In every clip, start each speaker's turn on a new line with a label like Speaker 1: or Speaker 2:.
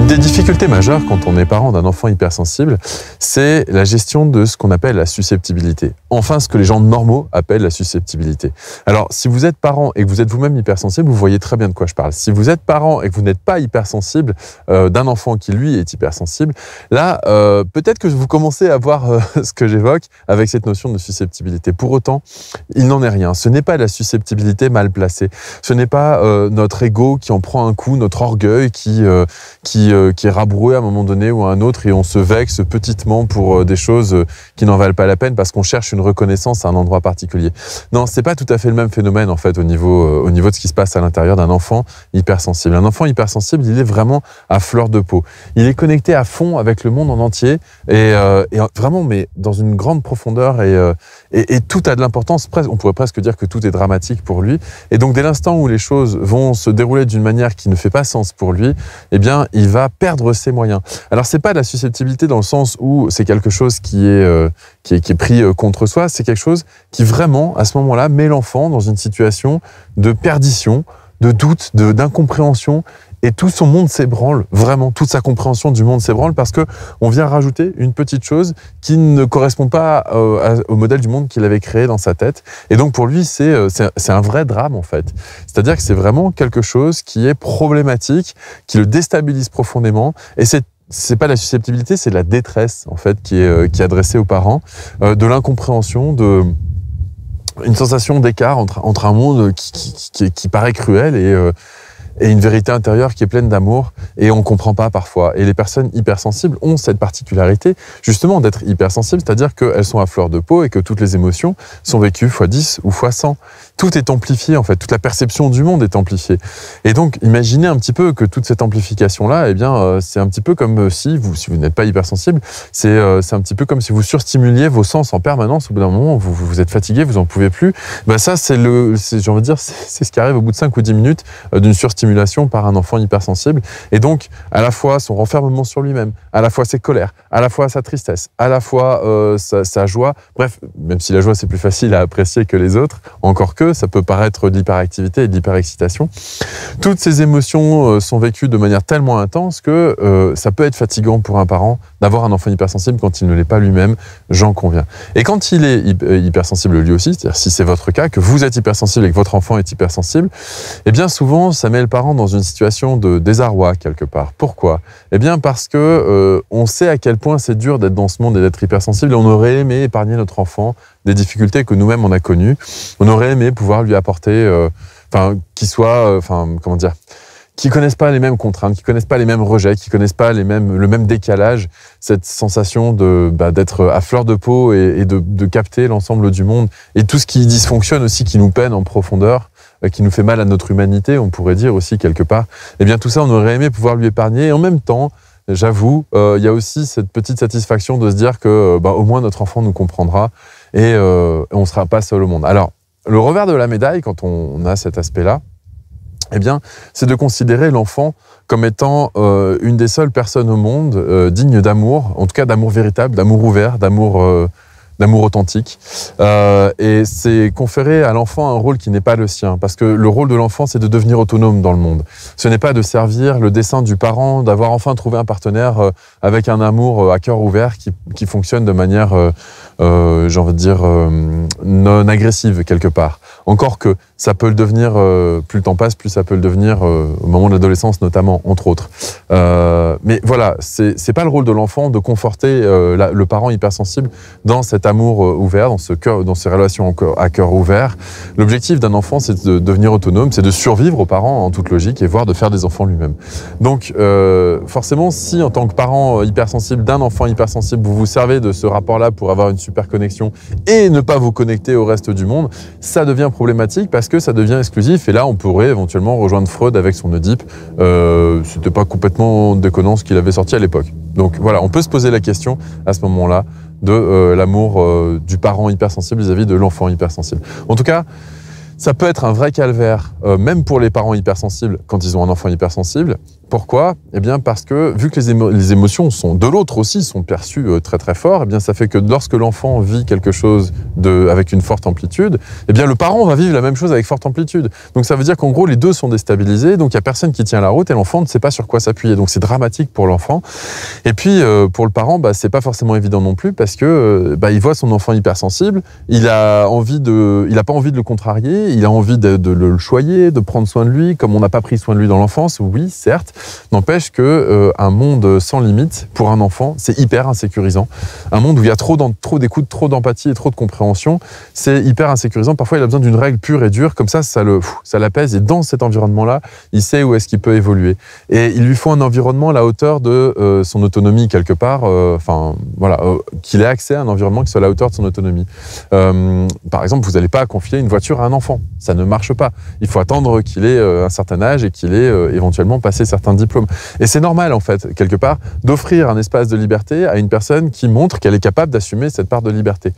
Speaker 1: Une des difficultés majeures quand on est parent d'un enfant hypersensible, c'est la gestion de ce qu'on appelle la susceptibilité. Enfin, ce que les gens normaux appellent la susceptibilité. Alors, si vous êtes parent et que vous êtes vous-même hypersensible, vous voyez très bien de quoi je parle. Si vous êtes parent et que vous n'êtes pas hypersensible d'un enfant qui, lui, est hypersensible, là, peut-être que vous commencez à voir ce que j'évoque avec cette notion de susceptibilité. Pour autant, il n'en est rien. Ce n'est pas la susceptibilité mal placée. Ce n'est pas notre ego qui en prend un coup, notre orgueil qui est rabroué à un moment donné ou à un autre et on se vexe petitement pour des choses qui n'en valent pas la peine parce qu'on cherche une reconnaissance à un endroit particulier. Non, c'est pas tout à fait le même phénomène en fait au niveau de ce qui se passe à l'intérieur d'un enfant hypersensible. Un enfant hypersensible, il est vraiment à fleur de peau. Il est connecté à fond avec le monde en entier et vraiment, mais dans une grande profondeur et tout a de l'importance. On pourrait presque dire que tout est dramatique pour lui. Et donc, dès l'instant où les choses vont se dérouler d'une manière qui ne fait pas sens pour lui, eh bien, il va perdre ses moyens. Alors, c'est pas de la susceptibilité dans le sens où c'est quelque chose qui est pris contre soi, c'est quelque chose qui vraiment, à ce moment-là, met l'enfant dans une situation de perdition, de doute, d'incompréhension, et tout son monde s'ébranle, vraiment, toute sa compréhension du monde s'ébranle parce que on vient rajouter une petite chose qui ne correspond pas au modèle du monde qu'il avait créé dans sa tête. Et donc pour lui, c'est un vrai drame en fait. C'est-à-dire que c'est vraiment quelque chose qui est problématique, qui le déstabilise profondément. Et c'est pas la susceptibilité, c'est la détresse en fait qui est adressée aux parents, de l'incompréhension, une sensation d'écart entre un monde qui paraît cruel et une vérité intérieure qui est pleine d'amour et on comprend pas parfois. Et les personnes hypersensibles ont cette particularité justement d'être hypersensibles, c'est-à-dire qu'elles sont à fleur de peau et que toutes les émotions sont vécues fois 10 ou fois 100. Tout est amplifié en fait, toute la perception du monde est amplifiée. Et donc imaginez un petit peu que toute cette amplification-là, eh bien c'est un petit peu comme si vous n'êtes pas hypersensible, c'est un petit peu comme si vous surstimuliez vos sens en permanence. Au bout d'un moment, vous êtes fatigué, vous en pouvez plus. Ben ça c'est j'ai envie de dire, c'est ce qui arrive au bout de 5 ou 10 minutes d'une surstimulation par un enfant hypersensible. Et donc, à la fois son renfermement sur lui-même, à la fois ses colères, à la fois sa tristesse, à la fois sa joie. Bref, même si la joie, c'est plus facile à apprécier que les autres, encore que ça peut paraître de l'hyperactivité et de l'hyperexcitation. Toutes ces émotions sont vécues de manière tellement intense que ça peut être fatigant pour un parent d'avoir un enfant hypersensible quand il ne l'est pas lui-même, j'en conviens. Et quand il est hypersensible lui aussi, c'est-à-dire si c'est votre cas, que vous êtes hypersensible et que votre enfant est hypersensible, eh bien souvent, ça met le parent dans une situation de désarroi quelque part. Pourquoi ? Eh bien parce que on sait à quel point c'est dur d'être dans ce monde et d'être hypersensible et on aurait aimé épargner notre enfant des difficultés que nous-mêmes on a connues. On aurait aimé pouvoir lui apporter, qu'il soit, qui connaissent pas les mêmes contraintes, qui connaissent pas les mêmes rejets, qui connaissent pas le même décalage, cette sensation d'être à fleur de peau et de capter l'ensemble du monde et tout ce qui dysfonctionne aussi, qui nous peine en profondeur, qui nous fait mal à notre humanité, on pourrait dire aussi quelque part. Eh bien tout ça, on aurait aimé pouvoir lui épargner. Et en même temps, j'avoue, il y a aussi cette petite satisfaction de se dire que au moins notre enfant nous comprendra et on sera pas seul au monde. Alors, le revers de la médaille, quand on a cet aspect-là, eh bien, c'est de considérer l'enfant comme étant une des seules personnes au monde digne d'amour, en tout cas d'amour véritable, d'amour ouvert, d'amour authentique. Et c'est conférer à l'enfant un rôle qui n'est pas le sien. Parce que le rôle de l'enfant, c'est de devenir autonome dans le monde. Ce n'est pas de servir le dessein du parent, d'avoir enfin trouvé un partenaire avec un amour à cœur ouvert qui fonctionne de manière, j'ai envie de dire, non agressive quelque part. Encore que ça peut le devenir, plus le temps passe, plus ça peut le devenir au moment de l'adolescence notamment, entre autres. Mais voilà, c'est pas le rôle de l'enfant de conforter le parent hypersensible dans cet amour ouvert, dans ces relations à cœur ouvert. L'objectif d'un enfant, c'est de devenir autonome, c'est de survivre aux parents en toute logique et voire de faire des enfants lui-même. Donc forcément, si en tant que parent hypersensible d'un enfant hypersensible, vous vous servez de ce rapport-là pour avoir une super connexion et ne pas vous connecter au reste du monde, ça devient problématique parce que ça devient exclusif et là on pourrait éventuellement rejoindre Freud avec son Oedipe. C'était pas complètement déconnant ce qu'il avait sorti à l'époque. Donc voilà, on peut se poser la question à ce moment-là de l'amour du parent hypersensible vis-à-vis de l'enfant hypersensible. En tout cas, ça peut être un vrai calvaire, même pour les parents hypersensibles quand ils ont un enfant hypersensible, Pourquoi? Eh bien parce que vu que les émotions sont de l'autre aussi sont perçues très très fort, eh bien ça fait que lorsque l'enfant vit quelque chose avec une forte amplitude, eh bien le parent va vivre la même chose avec forte amplitude. Donc ça veut dire qu'en gros les deux sont déstabilisés, donc il y a personne qui tient la route et l'enfant ne sait pas sur quoi s'appuyer. Donc c'est dramatique pour l'enfant. Et puis pour le parent, c'est pas forcément évident non plus parce que il voit son enfant hypersensible, il a pas envie de le contrarier, il a envie de le choyer, de prendre soin de lui, comme on n'a pas pris soin de lui dans l'enfance. Oui, certes. N'empêche que un monde sans limite, pour un enfant, c'est hyper insécurisant. Un monde où il y a trop d'écoute, trop d'empathie et trop de compréhension, c'est hyper insécurisant. Parfois, il a besoin d'une règle pure et dure, comme ça l'apaise. Et dans cet environnement-là, il sait où est-ce qu'il peut évoluer. Et il lui faut un environnement à la hauteur de son autonomie, quelque part. Qu'il ait accès à un environnement qui soit à la hauteur de son autonomie. Par exemple, vous n'allez pas confier une voiture à un enfant. Ça ne marche pas. Il faut attendre qu'il ait un certain âge et qu'il ait éventuellement passé certains diplômes. Et c'est normal, en fait, quelque part, d'offrir un espace de liberté à une personne qui montre qu'elle est capable d'assumer cette part de liberté.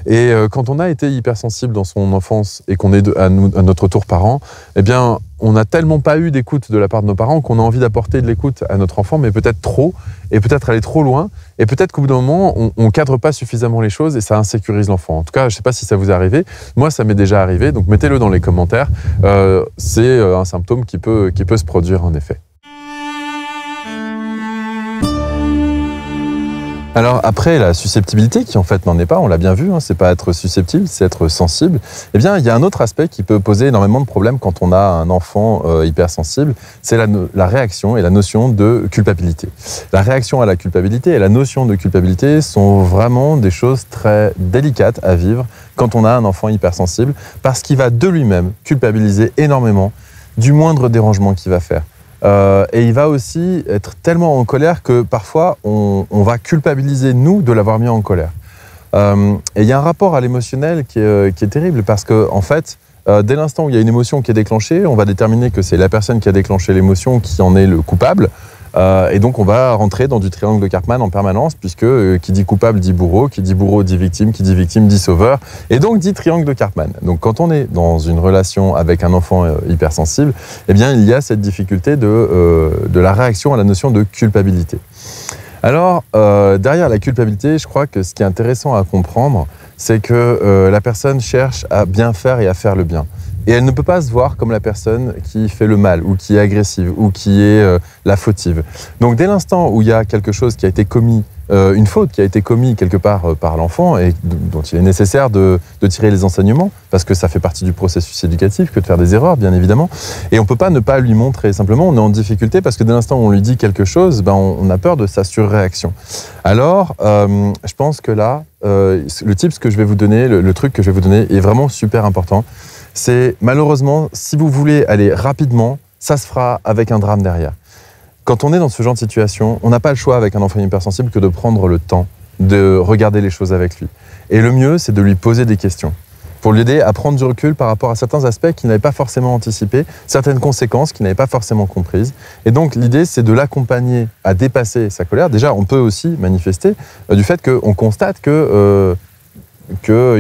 Speaker 1: Et quand on a été hypersensible dans son enfance et qu'on est à notre tour parent, eh bien, on n'a tellement pas eu d'écoute de la part de nos parents qu'on a envie d'apporter de l'écoute à notre enfant, mais peut-être trop, et peut-être aller trop loin, et peut-être qu'au bout d'un moment, on ne cadre pas suffisamment les choses et ça insécurise l'enfant. En tout cas, je ne sais pas si ça vous est arrivé. Moi, ça m'est déjà arrivé, donc mettez-le dans les commentaires. C'est un symptôme qui peut se produire en effet. Alors après, la susceptibilité, qui en fait n'en est pas, on l'a bien vu, c'est pas être susceptible, c'est être sensible. Eh bien, il y a un autre aspect qui peut poser énormément de problèmes quand on a un enfant hypersensible, c'est la réaction et la notion de culpabilité. La réaction à la culpabilité et la notion de culpabilité sont vraiment des choses très délicates à vivre quand on a un enfant hypersensible, parce qu'il va de lui-même culpabiliser énormément du moindre dérangement qu'il va faire. Et il va aussi être tellement en colère que parfois on va culpabiliser nous de l'avoir mis en colère. Et il y a un rapport à l'émotionnel qui est terrible parce que en fait, dès l'instant où il y a une émotion qui est déclenchée, on va déterminer que c'est la personne qui a déclenché l'émotion qui en est le coupable. Et donc on va rentrer dans du triangle de Karpman en permanence, puisque qui dit coupable dit bourreau dit victime dit sauveur, et donc dit triangle de Karpman. Donc quand on est dans une relation avec un enfant hypersensible, eh bien il y a cette difficulté de la réaction à la notion de culpabilité. Alors derrière la culpabilité, je crois que ce qui est intéressant à comprendre, c'est que la personne cherche à bien faire et à faire le bien. Et elle ne peut pas se voir comme la personne qui fait le mal, ou qui est agressive, ou qui est la fautive. Donc dès l'instant où il y a quelque chose qui a été commis, une faute qui a été commise quelque part par l'enfant, et dont il est nécessaire de tirer les enseignements, parce que ça fait partie du processus éducatif que de faire des erreurs, bien évidemment. Et on ne peut pas ne pas lui montrer, simplement on est en difficulté, parce que dès l'instant où on lui dit quelque chose, on a peur de sa surréaction. Alors, je pense que là, le tips que je vais vous donner, le truc que je vais vous donner est vraiment super important. C'est malheureusement, si vous voulez aller rapidement, ça se fera avec un drame derrière. Quand on est dans ce genre de situation, on n'a pas le choix avec un enfant hypersensible que de prendre le temps de regarder les choses avec lui. Et le mieux, c'est de lui poser des questions pour l'aider à prendre du recul par rapport à certains aspects qu'il n'avait pas forcément anticipés, certaines conséquences qu'il n'avait pas forcément comprises. Et donc l'idée, c'est de l'accompagner à dépasser sa colère. Déjà, on peut aussi manifester du fait qu'on constate qu'il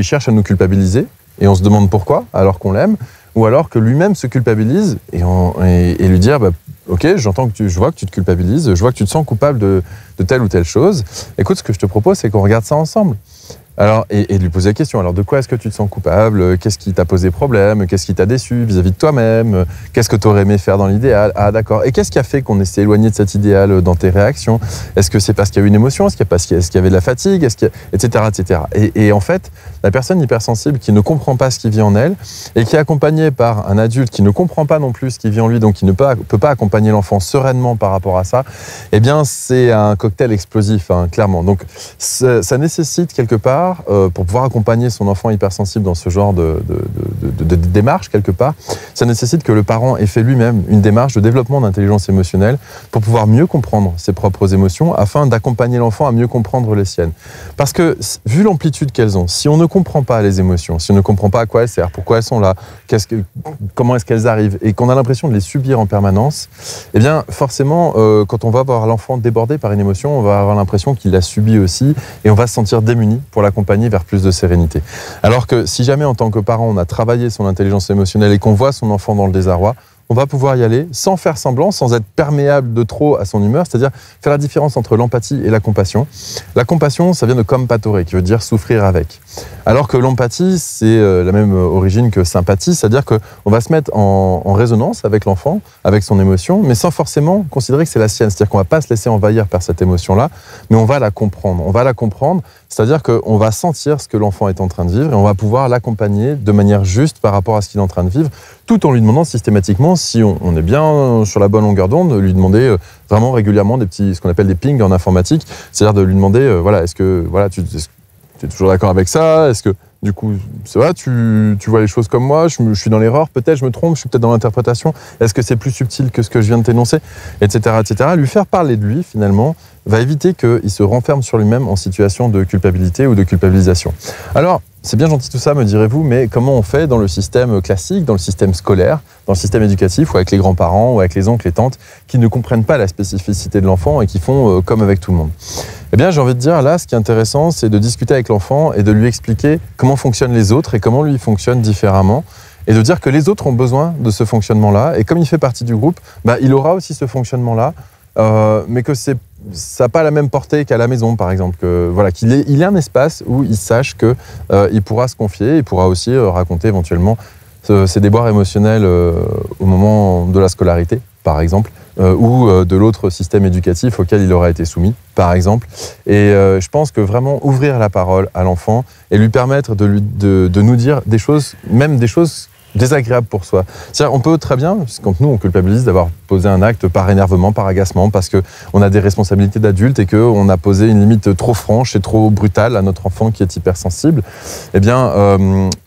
Speaker 1: cherche à nous culpabiliser, et on se demande pourquoi, alors qu'on l'aime, ou alors que lui-même se culpabilise et lui dire ok, je vois que tu te culpabilises, je vois que tu te sens coupable de telle ou telle chose. Écoute, ce que je te propose, c'est qu'on regarde ça ensemble. Alors, et de lui poser la question, alors de quoi est-ce que tu te sens coupable? Qu'est-ce qui t'a posé problème? Qu'est-ce qui t'a déçu vis-à-vis de toi-même? Qu'est-ce que tu aurais aimé faire dans l'idéal? Ah d'accord. Et qu'est-ce qui a fait qu'on s'est éloigné de cet idéal dans tes réactions? Est-ce que c'est parce qu'il y a eu une émotion? Est-ce qu'il y avait de la fatigue? Etc., etc. Et en fait, la personne hypersensible qui ne comprend pas ce qui vit en elle et qui est accompagnée par un adulte qui ne comprend pas non plus ce qui vit en lui, donc qui ne peut pas accompagner l'enfant sereinement par rapport à ça, eh bien c'est un cocktail explosif, clairement. Donc ça nécessite quelque part, pour pouvoir accompagner son enfant hypersensible dans ce genre de démarche, quelque part, ça nécessite que le parent ait fait lui-même une démarche de développement d'intelligence émotionnelle pour pouvoir mieux comprendre ses propres émotions afin d'accompagner l'enfant à mieux comprendre les siennes. Parce que, vu l'amplitude qu'elles ont, si on ne comprend pas les émotions, si on ne comprend pas à quoi elles servent, pourquoi elles sont là, comment est-ce qu'elles arrivent, et qu'on a l'impression de les subir en permanence, eh bien, forcément, quand on va voir l'enfant débordé par une émotion, on va avoir l'impression qu'il l'a subi aussi, et on va se sentir démuni pour l'accompagner vers plus de sérénité. Alors que si jamais en tant que parent on a travaillé son intelligence émotionnelle et qu'on voit son enfant dans le désarroi, on va pouvoir y aller sans faire semblant, sans être perméable de trop à son humeur, c'est-à-dire faire la différence entre l'empathie et la compassion. La compassion, ça vient de compatore, qui veut dire souffrir avec. Alors que l'empathie, c'est la même origine que sympathie, c'est-à-dire qu'on va se mettre en résonance avec l'enfant, avec son émotion, mais sans forcément considérer que c'est la sienne. C'est-à-dire qu'on ne va pas se laisser envahir par cette émotion-là, mais on va la comprendre. On va la comprendre, c'est-à-dire qu'on va sentir ce que l'enfant est en train de vivre et on va pouvoir l'accompagner de manière juste par rapport à ce qu'il est en train de vivre, tout en lui demandant systématiquement, si on est bien sur la bonne longueur d'onde, de lui demander vraiment régulièrement ce qu'on appelle des pings en informatique, c'est-à-dire de lui demander, voilà, est-ce que voilà, tu es toujours d'accord avec ça? Est-ce que du coup, c'est vrai, tu vois les choses comme moi, je suis dans l'erreur, peut-être je me trompe, je suis peut-être dans l'interprétation, est-ce que c'est plus subtil que ce que je viens de t'énoncer, etc., etc. Lui faire parler de lui, finalement, va éviter qu'il se renferme sur lui-même en situation de culpabilité ou de culpabilisation. Alors, c'est bien gentil tout ça, me direz-vous, mais comment on fait dans le système classique, dans le système scolaire, dans le système éducatif, ou avec les grands-parents, ou avec les oncles et tantes, qui ne comprennent pas la spécificité de l'enfant et qui font comme avec tout le monde? Eh bien, j'ai envie de dire, là, ce qui est intéressant, c'est de discuter avec l'enfant et de lui expliquer comment fonctionnent les autres et comment lui il fonctionne différemment, et de dire que les autres ont besoin de ce fonctionnement-là, et comme il fait partie du groupe, il aura aussi ce fonctionnement-là, mais que ça n'a pas la même portée qu'à la maison, par exemple. Qu'il ait un espace où il sache qu'il pourra se confier, il pourra aussi raconter éventuellement ses déboires émotionnels au moment de la scolarité, par exemple, ou de l'autre système éducatif auquel il aura été soumis, par exemple. Et je pense que vraiment ouvrir la parole à l'enfant et lui permettre de nous dire des choses, même des choses désagréable pour soi. C'est-à-dire, on peut très bien, quand nous on culpabilise d'avoir posé un acte par énervement, par agacement, parce qu'on a des responsabilités d'adulte et qu'on a posé une limite trop franche et trop brutale à notre enfant qui est hypersensible, eh bien,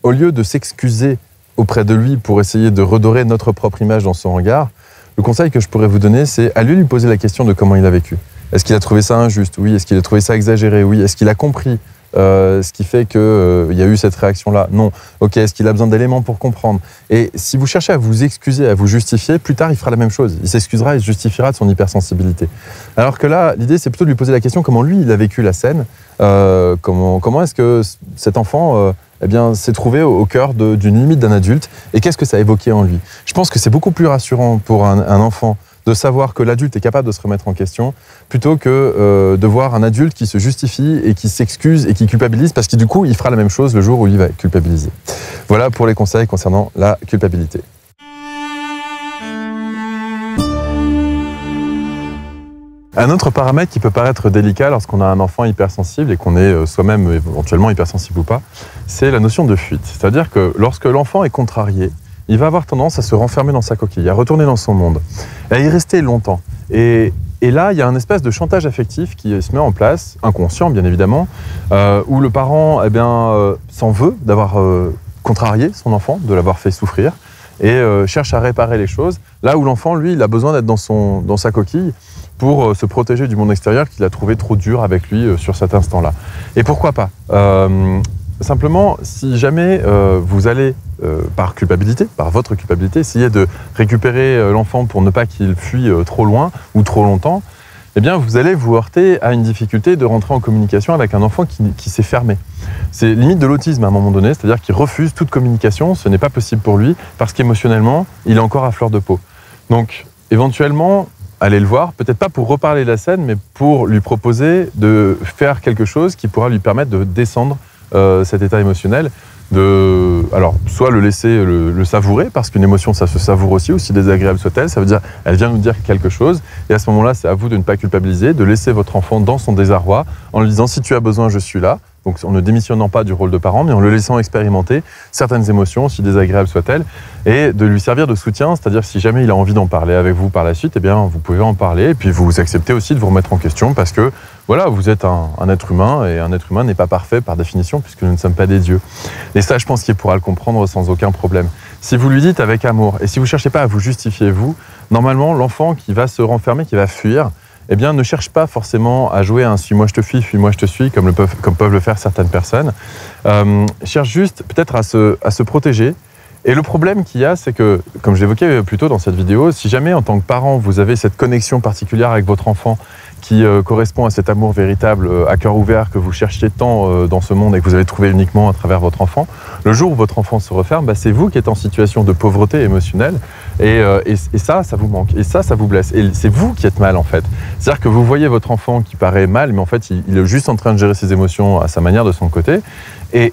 Speaker 1: au lieu de s'excuser auprès de lui pour essayer de redorer notre propre image dans son regard, le conseil que je pourrais vous donner, c'est à lui poser la question de comment il a vécu. Est-ce qu'il a trouvé ça injuste? Oui. Est-ce qu'il a trouvé ça exagéré? Oui. Est-ce qu'il a compris ce qui fait qu'il y a eu cette réaction-là? Non. Ok, est-ce qu'il a besoin d'éléments pour comprendre? Et si vous cherchez à vous excuser, à vous justifier, plus tard, il fera la même chose. Il s'excusera et se justifiera de son hypersensibilité. Alors que là, l'idée, c'est plutôt de lui poser la question comment lui, il a vécu la scène, comment est-ce que cet enfant s'est trouvé au cœur d'une limite d'un adulte, et qu'est-ce que ça a évoqué en lui? Je pense que c'est beaucoup plus rassurant pour un enfant de savoir que l'adulte est capable de se remettre en question, plutôt que de voir un adulte qui se justifie et qui s'excuse et qui culpabilise, parce que du coup, il fera la même chose le jour où il va culpabiliser. Voilà pour les conseils concernant la culpabilité. Un autre paramètre qui peut paraître délicat lorsqu'on a un enfant hypersensible et qu'on est soi-même éventuellement hypersensible ou pas, c'est la notion de fuite. C'est-à-dire que lorsque l'enfant est contrarié, il va avoir tendance à se renfermer dans sa coquille, à retourner dans son monde, à y rester longtemps. Et là, il y a un espèce de chantage affectif qui se met en place, inconscient bien évidemment, où le parent s'en veut d'avoir contrarié son enfant, de l'avoir fait souffrir, et cherche à réparer les choses, là où l'enfant, lui, il a besoin d'être dans sa coquille pour se protéger du monde extérieur qu'il a trouvé trop dur avec lui sur cet instant-là. Et pourquoi pas simplement, si jamais vous allez, par culpabilité, par votre culpabilité, essayer de récupérer l'enfant pour ne pas qu'il fuit trop loin ou trop longtemps, eh bien, vous allez vous heurter à une difficulté de rentrer en communication avec un enfant qui s'est fermé. C'est limite de l'autisme à un moment donné, c'est-à-dire qu'il refuse toute communication, ce n'est pas possible pour lui, parce qu'émotionnellement, il est encore à fleur de peau. Donc, éventuellement, allez le voir, peut-être pas pour reparler de la scène, mais pour lui proposer de faire quelque chose qui pourra lui permettre de descendre cet état émotionnel, alors soit le laisser le savourer, parce qu'une émotion ça se savoure aussi désagréable soit-elle, ça veut dire elle vient nous dire quelque chose, et à ce moment-là c'est à vous de ne pas culpabiliser, de laisser votre enfant dans son désarroi en lui disant si tu as besoin je suis là, donc en ne démissionnant pas du rôle de parent, mais en le laissant expérimenter certaines émotions, aussi désagréables soient-elles, et de lui servir de soutien, c'est-à-dire si jamais il a envie d'en parler avec vous par la suite, eh bien vous pouvez en parler, et puis vous acceptez aussi de vous remettre en question, parce que voilà, vous êtes un être humain, et un être humain n'est pas parfait par définition, puisque nous ne sommes pas des dieux. Et ça, je pense qu'il pourra le comprendre sans aucun problème. Si vous lui dites avec amour, et si vous ne cherchez pas à vous justifier vous, normalement, l'enfant qui va se renfermer, qui va fuir, eh bien, ne cherche pas forcément à jouer un « suis-moi je te fuis-moi je te suis » comme peuvent le faire certaines personnes. Cherche juste peut-être à se protéger. Et le problème qu'il y a, c'est que, comme je l'évoquais plus tôt dans cette vidéo, si jamais en tant que parent, vous avez cette connexion particulière avec votre enfant qui correspond à cet amour véritable à cœur ouvert que vous cherchiez tant dans ce monde et que vous avez trouvé uniquement à travers votre enfant, le jour où votre enfant se referme, c'est vous qui êtes en situation de pauvreté émotionnelle Et ça vous manque. Et ça vous blesse. Et c'est vous qui êtes mal, en fait. C'est-à-dire que vous voyez votre enfant qui paraît mal, mais en fait, il est juste en train de gérer ses émotions à sa manière, de son côté. Et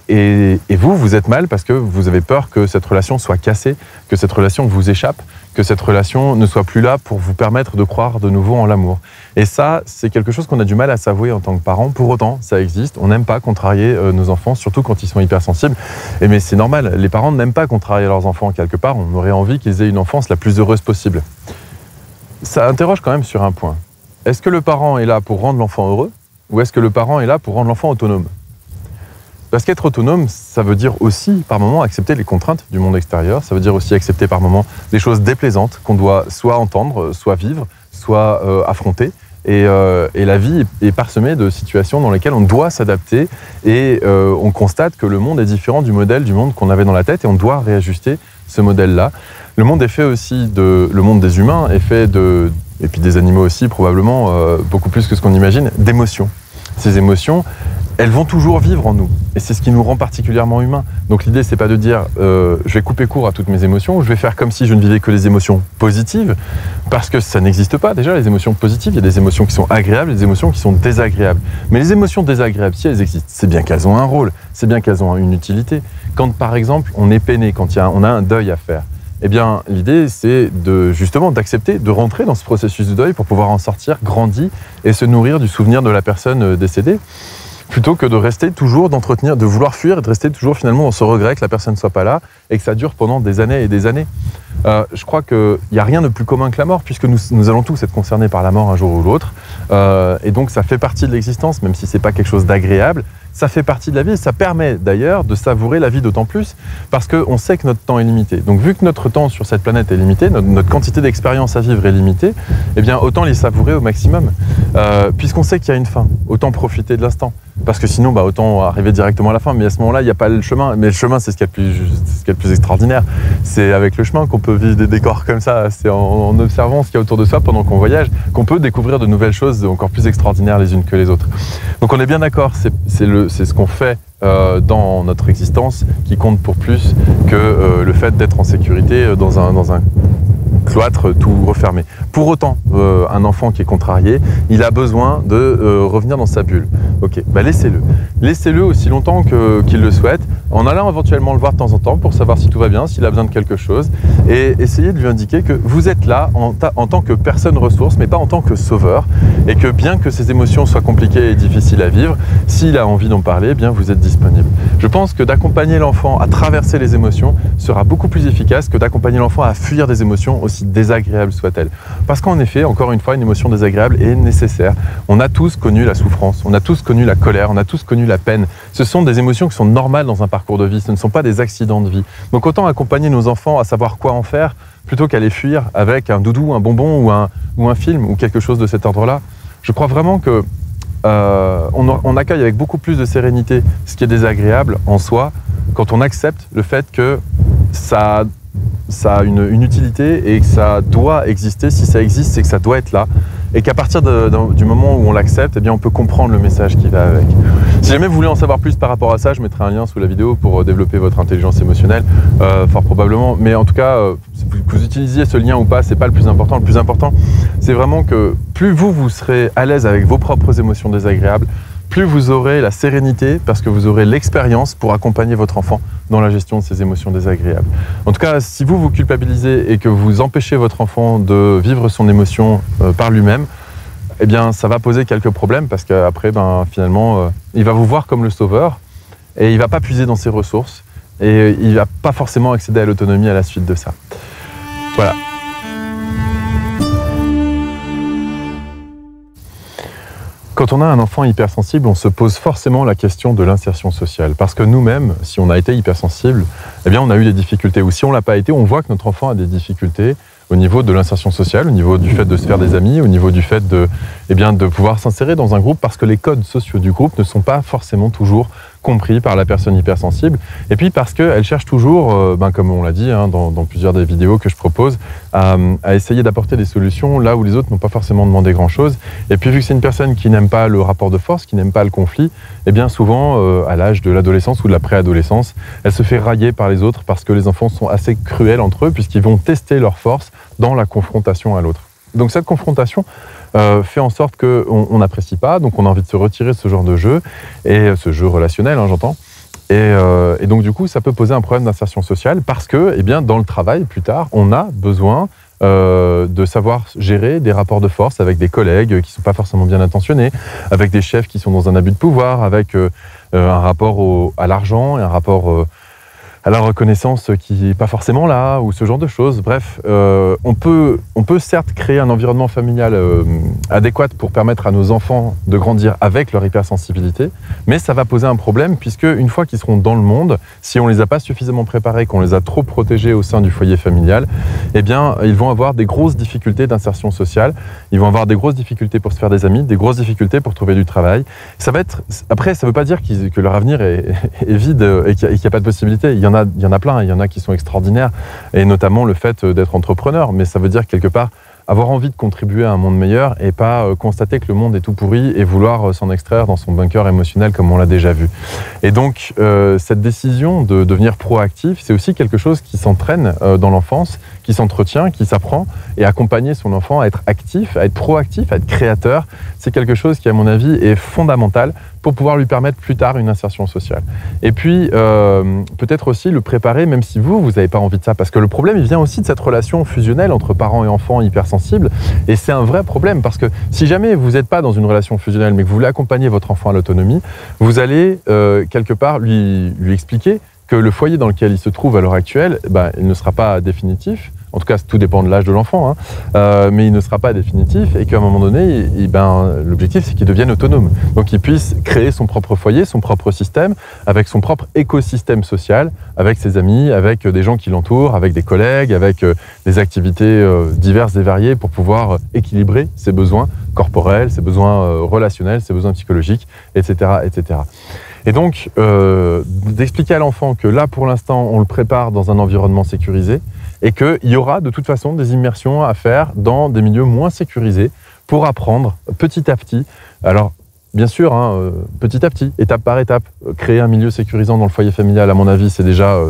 Speaker 1: vous êtes mal parce que vous avez peur que cette relation soit cassée, que cette relation vous échappe, que cette relation ne soit plus là pour vous permettre de croire de nouveau en l'amour. Et ça, c'est quelque chose qu'on a du mal à s'avouer en tant que parents. Pour autant, ça existe. On n'aime pas contrarier nos enfants, surtout quand ils sont hypersensibles. Mais c'est normal, les parents n'aiment pas contrarier leurs enfants quelque part. On aurait envie qu'ils aient une enfance la plus heureuse possible. Ça interroge quand même sur un point. Est-ce que le parent est là pour rendre l'enfant heureux ou est-ce que le parent est là pour rendre l'enfant autonome ? Parce qu'être autonome, ça veut dire aussi, par moments, accepter les contraintes du monde extérieur. Ça veut dire aussi accepter, par moments, des choses déplaisantes qu'on doit soit entendre, soit vivre, soit affronter. Et la vie est parsemée de situations dans lesquelles on doit s'adapter et on constate que le monde est différent du modèle du monde qu'on avait dans la tête et on doit réajuster ce modèle-là. Le monde est fait aussi le monde des humains est fait et puis des animaux aussi probablement, beaucoup plus que ce qu'on imagine, d'émotions. Ces émotions, elles vont toujours vivre en nous. Et c'est ce qui nous rend particulièrement humains. Donc l'idée, c'est pas de dire je vais couper court à toutes mes émotions, je vais faire comme si je ne vivais que les émotions positives, parce que ça n'existe pas déjà, les émotions positives. Il y a des émotions qui sont agréables et des émotions qui sont désagréables. Mais les émotions désagréables, si elles existent, c'est bien qu'elles ont un rôle, c'est bien qu'elles ont une utilité. Quand par exemple, on est peiné, quand on a un deuil à faire, eh bien, l'idée, c'est justement d'accepter, de rentrer dans ce processus de deuil pour pouvoir en sortir grandi et se nourrir du souvenir de la personne décédée, plutôt que de rester toujours, d'entretenir, de vouloir fuir et de rester toujours finalement dans ce regret que la personne ne soit pas là et que ça dure pendant des années et des années. Je crois qu'il n'y a rien de plus commun que la mort, puisque nous allons tous être concernés par la mort un jour ou l'autre. Et donc ça fait partie de l'existence, même si ce n'est pas quelque chose d'agréable. Ça fait partie de la vie et ça permet d'ailleurs de savourer la vie d'autant plus parce qu'on sait que notre temps est limité. Donc vu que notre temps sur cette planète est limité, notre quantité d'expérience à vivre est limitée, eh bien autant les savourer au maximum. Puisqu'on sait qu'il y a une fin, autant profiter de l'instant. Parce que sinon, autant arriver directement à la fin. Mais à ce moment-là, il n'y a pas le chemin. Mais le chemin, c'est ce qu'il y a de plus extraordinaire. C'est avec le chemin qu'on peut vivre des décors comme ça. C'est en observant ce qu'il y a autour de soi pendant qu'on voyage qu'on peut découvrir de nouvelles choses encore plus extraordinaires les unes que les autres. Donc on est bien d'accord, c'est ce qu'on fait dans notre existence qui compte pour plus que le fait d'être en sécurité dans un cloître tout refermé. Pour autant, un enfant qui est contrarié, il a besoin de revenir dans sa bulle. Ok, laissez-le. Laissez-le aussi longtemps qu'il le souhaite, en allant éventuellement le voir de temps en temps pour savoir si tout va bien, s'il a besoin de quelque chose, et essayez de lui indiquer que vous êtes là en tant que personne ressource, mais pas en tant que sauveur, et que bien que ses émotions soient compliquées et difficiles à vivre, s'il a envie d'en parler, eh bien vous êtes disponible. Je pense que d'accompagner l'enfant à traverser les émotions sera beaucoup plus efficace que d'accompagner l'enfant à fuir des émotions aussi désagréables soient-elles. Parce qu'en effet, encore une fois, une émotion désagréable est nécessaire. On a tous connu la souffrance, on a tous connu la colère, on a tous connu la peine. Ce sont des émotions qui sont normales dans un parcours de vie, ce ne sont pas des accidents de vie. Donc autant accompagner nos enfants à savoir quoi en faire, plutôt qu'à les fuir avec un doudou, un bonbon ou un film ou quelque chose de cet ordre-là. Je crois vraiment que on accueille avec beaucoup plus de sérénité ce qui est désagréable en soi quand on accepte le fait que ça a une utilité et que ça doit exister. Si ça existe, c'est que ça doit être là. Et qu'à partir du moment où on l'accepte, eh bien, on peut comprendre le message qui va avec. Si jamais vous voulez en savoir plus par rapport à ça, je mettrai un lien sous la vidéo pour développer votre intelligence émotionnelle, fort probablement. Mais en tout cas, que vous utilisiez ce lien ou pas, c'est pas le plus important. Le plus important, c'est vraiment que plus vous serez à l'aise avec vos propres émotions désagréables, plus vous aurez la sérénité parce que vous aurez l'expérience pour accompagner votre enfant dans la gestion de ces émotions désagréables. En tout cas, si vous culpabilisez et que vous empêchez votre enfant de vivre son émotion par lui-même, eh bien, ça va poser quelques problèmes parce qu'après, finalement, il va vous voir comme le sauveur et il ne va pas puiser dans ses ressources et il ne va pas forcément accéder à l'autonomie à la suite de ça. Voilà. Quand on a un enfant hypersensible, on se pose forcément la question de l'insertion sociale. Parce que nous-mêmes, si on a été hypersensible, eh bien on a eu des difficultés. Ou si on ne l'a pas été, on voit que notre enfant a des difficultés au niveau de l'insertion sociale, au niveau du fait de se faire des amis, au niveau du fait de pouvoir s'insérer dans un groupe, parce que les codes sociaux du groupe ne sont pas forcément toujours compris par la personne hypersensible, et puis parce qu'elle cherche toujours, comme on l'a dit dans plusieurs des vidéos que je propose, à essayer d'apporter des solutions là où les autres n'ont pas forcément demandé grand-chose. Et puis vu que c'est une personne qui n'aime pas le rapport de force, qui n'aime pas le conflit, et bien souvent, à l'âge de l'adolescence ou de la préadolescence, elle se fait railler par les autres parce que les enfants sont assez cruels entre eux, puisqu'ils vont tester leur force dans la confrontation à l'autre. Donc cette confrontation fait en sorte qu'on n'apprécie pas, donc on a envie de se retirer de ce genre de jeu, et ce jeu relationnel, j'entends. Et donc du coup, ça peut poser un problème d'insertion sociale parce que, dans le travail, plus tard, on a besoin de savoir gérer des rapports de force avec des collègues qui ne sont pas forcément bien intentionnés, avec des chefs qui sont dans un abus de pouvoir, avec un rapport à l'argent et un rapport à la reconnaissance qui n'est pas forcément là, ou ce genre de choses. Bref, on peut certes créer un environnement familial adéquat pour permettre à nos enfants de grandir avec leur hypersensibilité, mais ça va poser un problème, puisque une fois qu'ils seront dans le monde, si on ne les a pas suffisamment préparés, qu'on les a trop protégés au sein du foyer familial, ils vont avoir des grosses difficultés d'insertion sociale, ils vont avoir des grosses difficultés pour se faire des amis, des grosses difficultés pour trouver du travail. Après, ça ne veut pas dire que leur avenir est vide et qu'il n'y a pas de possibilité. Il y en a plein, il y en a qui sont extraordinaires, et notamment le fait d'être entrepreneur, mais ça veut dire quelque part avoir envie de contribuer à un monde meilleur et pas constater que le monde est tout pourri et vouloir s'en extraire dans son bunker émotionnel comme on l'a déjà vu. Et donc cette décision de devenir proactif, c'est aussi quelque chose qui s'entraîne dans l'enfance, qui s'entretient, qui s'apprend, et accompagner son enfant à être actif, à être proactif, à être créateur, c'est quelque chose qui, à mon avis, est fondamental pour pouvoir lui permettre plus tard une insertion sociale. Et puis, peut-être aussi le préparer, même si vous n'avez pas envie de ça, parce que le problème, il vient aussi de cette relation fusionnelle entre parents et enfants hypersensibles, et c'est un vrai problème, parce que si jamais vous n'êtes pas dans une relation fusionnelle, mais que vous voulez accompagner votre enfant à l'autonomie, vous allez quelque part lui expliquer que le foyer dans lequel il se trouve à l'heure actuelle, il ne sera pas définitif. En tout cas, tout dépend de l'âge de l'enfant, mais il ne sera pas définitif, et qu'à un moment donné, l'objectif, c'est qu'il devienne autonome. Donc, qu'il puisse créer son propre foyer, son propre système, avec son propre écosystème social, avec ses amis, avec des gens qui l'entourent, avec des collègues, avec des activités diverses et variées pour pouvoir équilibrer ses besoins corporels, ses besoins relationnels, ses besoins psychologiques, etc., etc. Et donc, d'expliquer à l'enfant que là, pour l'instant, on le prépare dans un environnement sécurisé, et qu'il y aura de toute façon des immersions à faire dans des milieux moins sécurisés pour apprendre petit à petit. Alors, bien sûr, petit à petit, étape par étape, créer un milieu sécurisant dans le foyer familial, à mon avis, c'est déjà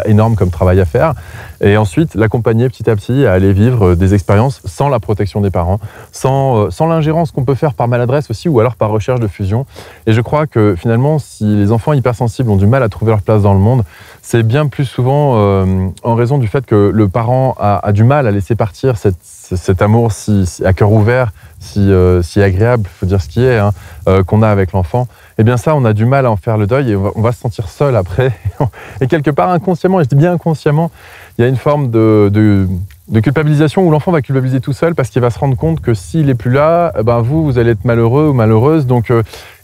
Speaker 1: énorme comme travail à faire. Et ensuite, l'accompagner petit à petit à aller vivre des expériences sans la protection des parents, sans l'ingérence qu'on peut faire par maladresse aussi, ou alors par recherche de fusion. Et je crois que finalement, si les enfants hypersensibles ont du mal à trouver leur place dans le monde, c'est bien plus souvent en raison du fait que le parent a du mal à laisser partir cet amour à cœur ouvert, si agréable, il faut dire ce qui est, qu'on a avec l'enfant. Eh bien ça, on a du mal à en faire le deuil, et on va se sentir seul après. Et quelque part, inconsciemment, et je dis bien inconsciemment, il y a une forme de culpabilisation où l'enfant va culpabiliser tout seul parce qu'il va se rendre compte que s'il n'est plus là, vous allez être malheureux ou malheureuse. Donc,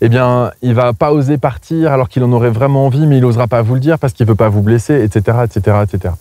Speaker 1: il ne va pas oser partir alors qu'il en aurait vraiment envie, mais il n'osera pas vous le dire parce qu'il ne veut pas vous blesser, etc., etc., etc.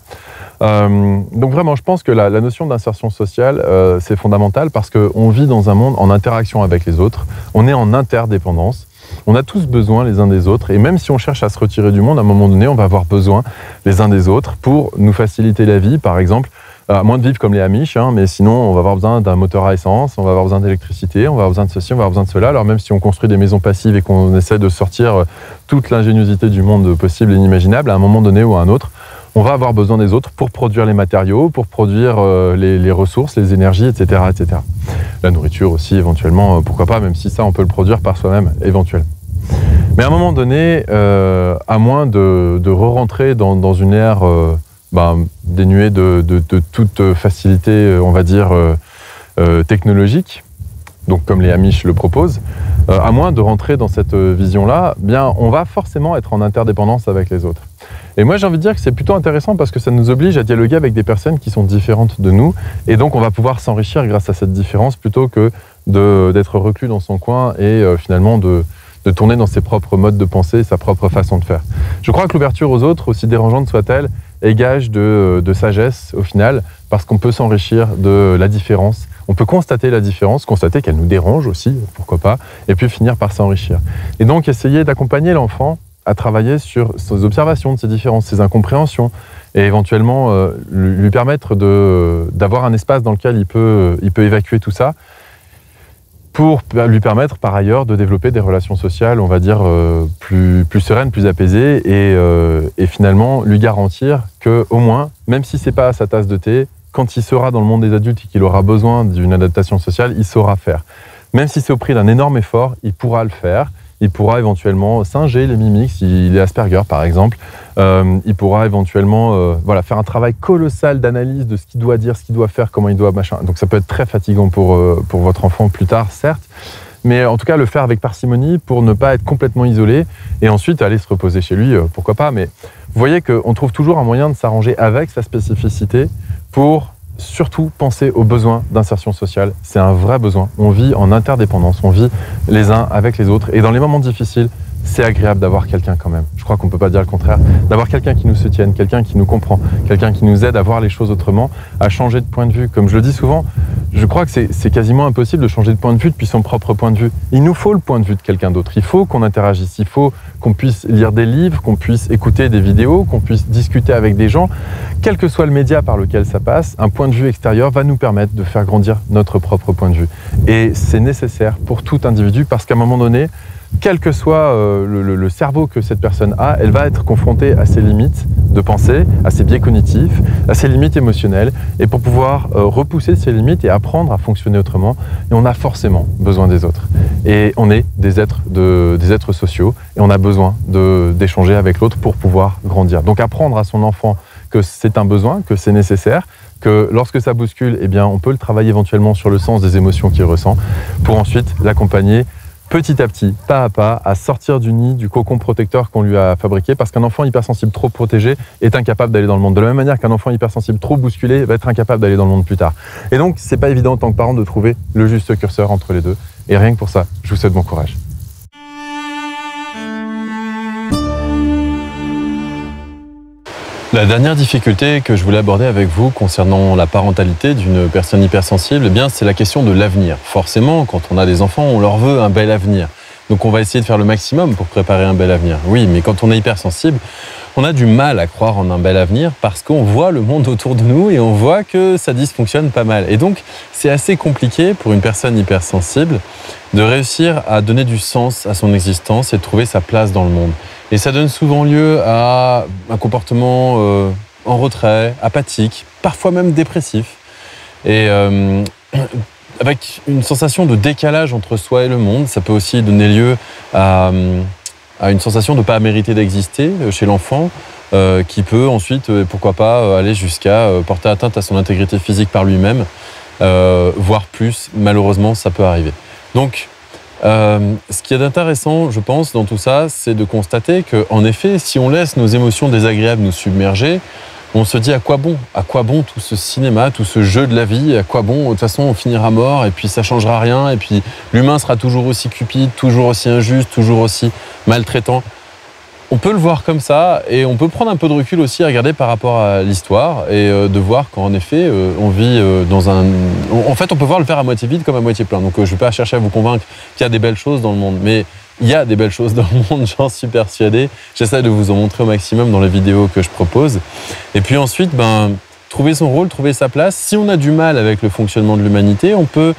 Speaker 1: Donc vraiment, je pense que la notion d'insertion sociale, c'est fondamental parce qu'on vit dans un monde en interaction avec les autres, on est en interdépendance, on a tous besoin les uns des autres, et même si on cherche à se retirer du monde, à un moment donné, on va avoir besoin les uns des autres pour nous faciliter la vie, par exemple, à moins de vivre comme les Amish, mais sinon on va avoir besoin d'un moteur à essence, on va avoir besoin d'électricité, on va avoir besoin de ceci, on va avoir besoin de cela. Alors même si on construit des maisons passives et qu'on essaie de sortir toute l'ingéniosité du monde possible et inimaginable, à un moment donné ou à un autre, on va avoir besoin des autres pour produire les matériaux, pour produire les ressources, les énergies, etc., etc. La nourriture aussi, éventuellement, pourquoi pas, même si ça, on peut le produire par soi-même, éventuellement. Mais à un moment donné, à moins de re-rentrer dans une ère dénuée de toute facilité, on va dire, technologique, donc comme les Amish le proposent, à moins de rentrer dans cette vision-là, on va forcément être en interdépendance avec les autres. Et moi, j'ai envie de dire que c'est plutôt intéressant parce que ça nous oblige à dialoguer avec des personnes qui sont différentes de nous, et donc on va pouvoir s'enrichir grâce à cette différence plutôt que d'être reclus dans son coin et finalement de tourner dans ses propres modes de pensée, sa propre façon de faire. Je crois que l'ouverture aux autres, aussi dérangeante soit-elle, est gage de sagesse au final, parce qu'on peut s'enrichir de la différence. On peut constater la différence, constater qu'elle nous dérange aussi, pourquoi pas, et puis finir par s'enrichir. Et donc essayer d'accompagner l'enfant à travailler sur ses observations de ces différences, ses incompréhensions, et éventuellement lui permettre d'avoir un espace dans lequel il peut évacuer tout ça, pour lui permettre par ailleurs de développer des relations sociales, on va dire, plus sereines, plus apaisées, et finalement lui garantir qu'au moins, même si ce n'est pas sa tasse de thé, quand il sera dans le monde des adultes et qu'il aura besoin d'une adaptation sociale, il saura faire. Même si c'est au prix d'un énorme effort, il pourra le faire. Il pourra éventuellement singer les mimiques s'il est Asperger, par exemple. Il pourra éventuellement faire un travail colossal d'analyse de ce qu'il doit dire, ce qu'il doit faire, comment il doit machin. Donc ça peut être très fatigant pour votre enfant plus tard, certes. Mais en tout cas, le faire avec parcimonie pour ne pas être complètement isolé et ensuite aller se reposer chez lui, pourquoi pas. Mais vous voyez qu'on trouve toujours un moyen de s'arranger avec sa spécificité pour surtout penser aux besoins d'insertion sociale. C'est un vrai besoin. On vit en interdépendance, on vit les uns avec les autres. Et dans les moments difficiles, c'est agréable d'avoir quelqu'un quand même. Je crois qu'on ne peut pas dire le contraire. D'avoir quelqu'un qui nous soutienne, quelqu'un qui nous comprend, quelqu'un qui nous aide à voir les choses autrement, à changer de point de vue. Comme je le dis souvent, je crois que c'est quasiment impossible de changer de point de vue depuis son propre point de vue. Il nous faut le point de vue de quelqu'un d'autre. Il faut qu'on interagisse. Il faut qu'on puisse lire des livres, qu'on puisse écouter des vidéos, qu'on puisse discuter avec des gens. Quel que soit le média par lequel ça passe, un point de vue extérieur va nous permettre de faire grandir notre propre point de vue. Et c'est nécessaire pour tout individu parce qu'à un moment donné, quel que soit le cerveau que cette personne a, elle va être confrontée à ses limites de pensée, à ses biais cognitifs, à ses limites émotionnelles. Et pour pouvoir repousser ces limites et apprendre à fonctionner autrement, et on a forcément besoin des autres. Et on est des êtres sociaux et on a besoin d'échanger avec l'autre pour pouvoir grandir. Donc apprendre à son enfant que c'est un besoin, que c'est nécessaire, que lorsque ça bouscule, eh bien, on peut le travailler éventuellement sur le sens des émotions qu'il ressent pour ensuite l'accompagner petit à petit, pas à pas, à sortir du nid, du cocon protecteur qu'on lui a fabriqué, parce qu'un enfant hypersensible trop protégé est incapable d'aller dans le monde. De la même manière qu'un enfant hypersensible trop bousculé va être incapable d'aller dans le monde plus tard. Et donc, c'est pas évident en tant que parent de trouver le juste curseur entre les deux. Et rien que pour ça, je vous souhaite bon courage. La dernière difficulté que je voulais aborder avec vous concernant la parentalité d'une personne hypersensible, eh bien, c'est la question de l'avenir. Forcément, quand on a des enfants, on leur veut un bel avenir. Donc on va essayer de faire le maximum pour préparer un bel avenir. Oui, mais quand on est hypersensible, on a du mal à croire en un bel avenir parce qu'on voit le monde autour de nous et on voit que ça dysfonctionne pas mal. Et donc, c'est assez compliqué pour une personne hypersensible de réussir à donner du sens à son existence et de trouver sa place dans le monde. Et ça donne souvent lieu à un comportement en retrait, apathique, parfois même dépressif. Et avec une sensation de décalage entre soi et le monde, ça peut aussi donner lieu à une sensation de ne pas mériter d'exister chez l'enfant, qui peut ensuite, pourquoi pas, aller jusqu'à porter atteinte à son intégrité physique par lui-même, voire plus, malheureusement, ça peut arriver. Donc, ce qui est intéressant, je pense, dans tout ça, c'est de constater qu'en effet, si on laisse nos émotions désagréables nous submerger, on se dit à quoi bon tout ce cinéma, tout ce jeu de la vie, à quoi bon, de toute façon on finira mort et puis ça changera rien et puis l'humain sera toujours aussi cupide, toujours aussi injuste, toujours aussi maltraitant. On peut le voir comme ça et on peut prendre un peu de recul aussi à regarder par rapport à l'histoire et de voir qu'en effet on vit dans un... En fait on peut voir le verre à moitié vide comme à moitié plein. Donc je ne vais pas chercher à vous convaincre qu'il y a des belles choses dans le monde, mais il y a des belles choses dans le monde, j'en suis persuadé. J'essaie de vous en montrer au maximum dans les vidéos que je propose. Et puis ensuite, trouver son rôle, trouver sa place. Si on a du mal avec le fonctionnement de l'humanité, on peut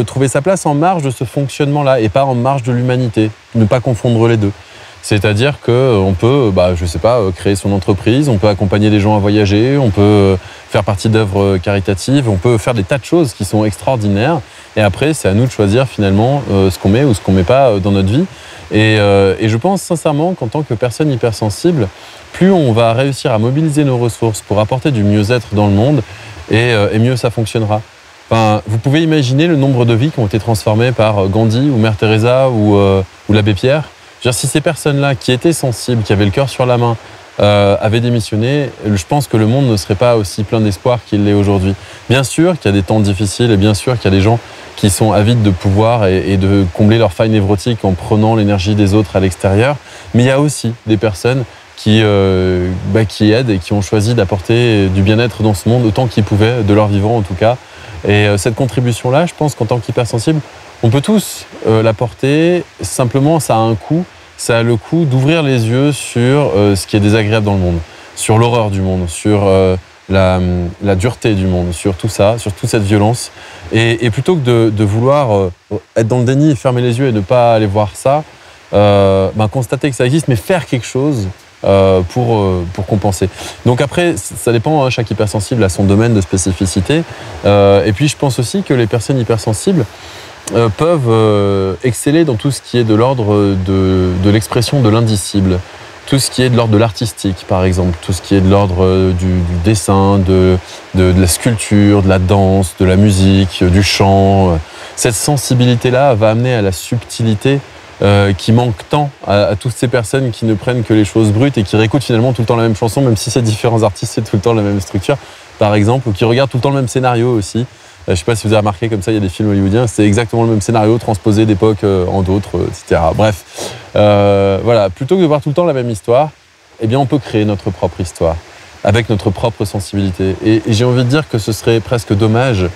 Speaker 1: trouver sa place en marge de ce fonctionnement-là et pas en marge de l'humanité. Ne pas confondre les deux. C'est-à-dire qu'on peut, je sais pas, créer son entreprise, on peut accompagner les gens à voyager, on peut faire partie d'œuvres caritatives, on peut faire des tas de choses qui sont extraordinaires. Et après, c'est à nous de choisir finalement ce qu'on met ou ce qu'on met pas dans notre vie. Et je pense sincèrement qu'en tant que personne hypersensible, plus on va réussir à mobiliser nos ressources pour apporter du mieux-être dans le monde, et mieux ça fonctionnera. Enfin, vous pouvez imaginer le nombre de vies qui ont été transformées par Gandhi ou Mère Teresa ou l'abbé Pierre. Si ces personnes-là qui étaient sensibles, qui avaient le cœur sur la main, avaient démissionné, je pense que le monde ne serait pas aussi plein d'espoir qu'il l'est aujourd'hui. Bien sûr qu'il y a des temps difficiles et bien sûr qu'il y a des gens qui sont avides de pouvoir et de combler leurs failles névrotiques en prenant l'énergie des autres à l'extérieur, mais il y a aussi des personnes qui aident et qui ont choisi d'apporter du bien-être dans ce monde autant qu'ils pouvaient, de leur vivant en tout cas. Et cette contribution-là, je pense qu'en tant qu'hypersensible, on peut tous l'apporter, simplement ça a un coût ça a le coup d'ouvrir les yeux sur ce qui est désagréable dans le monde, sur l'horreur du monde, sur la dureté du monde, sur tout ça, sur toute cette violence. Et plutôt que de vouloir être dans le déni, fermer les yeux et ne pas aller voir ça, constater que ça existe, mais faire quelque chose pour compenser. Donc après, ça dépend, hein, chaque hypersensible a son domaine de spécificité. Et puis je pense aussi que les personnes hypersensibles peuvent exceller dans tout ce qui est de l'ordre de l'expression de l'indicible. Tout ce qui est de l'ordre de l'artistique, par exemple, tout ce qui est de l'ordre du dessin, de la sculpture, de la danse, de la musique, du chant. Cette sensibilité-là va amener à la subtilité qui manque tant à toutes ces personnes qui ne prennent que les choses brutes et qui réécoutent finalement tout le temps la même chanson, même si c'est différents artistes, c'est tout le temps la même structure, par exemple, ou qui regardent tout le temps le même scénario aussi. Je ne sais pas si vous avez remarqué, comme ça, il y a des films hollywoodiens, c'est exactement le même scénario, transposé d'époque en d'autres, etc. Bref, voilà, plutôt que de voir tout le temps la même histoire, eh bien, on peut créer notre propre histoire, avec notre propre sensibilité. Et j'ai envie de dire que ce serait presque dommage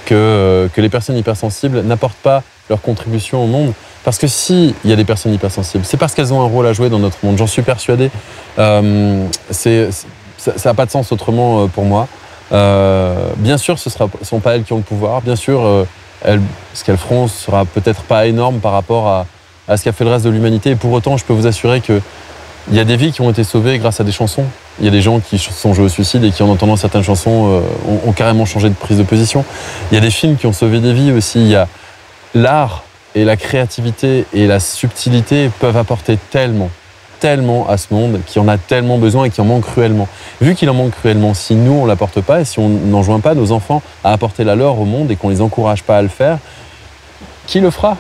Speaker 1: que les personnes hypersensibles n'apportent pas leur contribution au monde. Parce que s'il y a des personnes hypersensibles, c'est parce qu'elles ont un rôle à jouer dans notre monde. J'en suis persuadé. Ça n'a pas de sens autrement pour moi. Bien sûr, ce ne sont pas elles qui ont le pouvoir. Bien sûr, ce qu'elles feront ne sera peut-être pas énorme par rapport à ce qu'a fait le reste de l'humanité. Et pour autant, je peux vous assurer qu'il y a des vies qui ont été sauvées grâce à des chansons. Il y a des gens qui sont joués au suicide et qui, en entendant certaines chansons, ont carrément changé de prise de position. Il y a des films qui ont sauvé des vies aussi. Il y a l'art et la créativité et la subtilité peuvent apporter tellement à ce monde, qui en a tellement besoin et qui en manque cruellement. Vu qu'il en manque cruellement, si nous on ne l'apporte pas et si on n'enjoint pas nos enfants à apporter la leur au monde et qu'on ne les encourage pas à le faire, qui le fera ?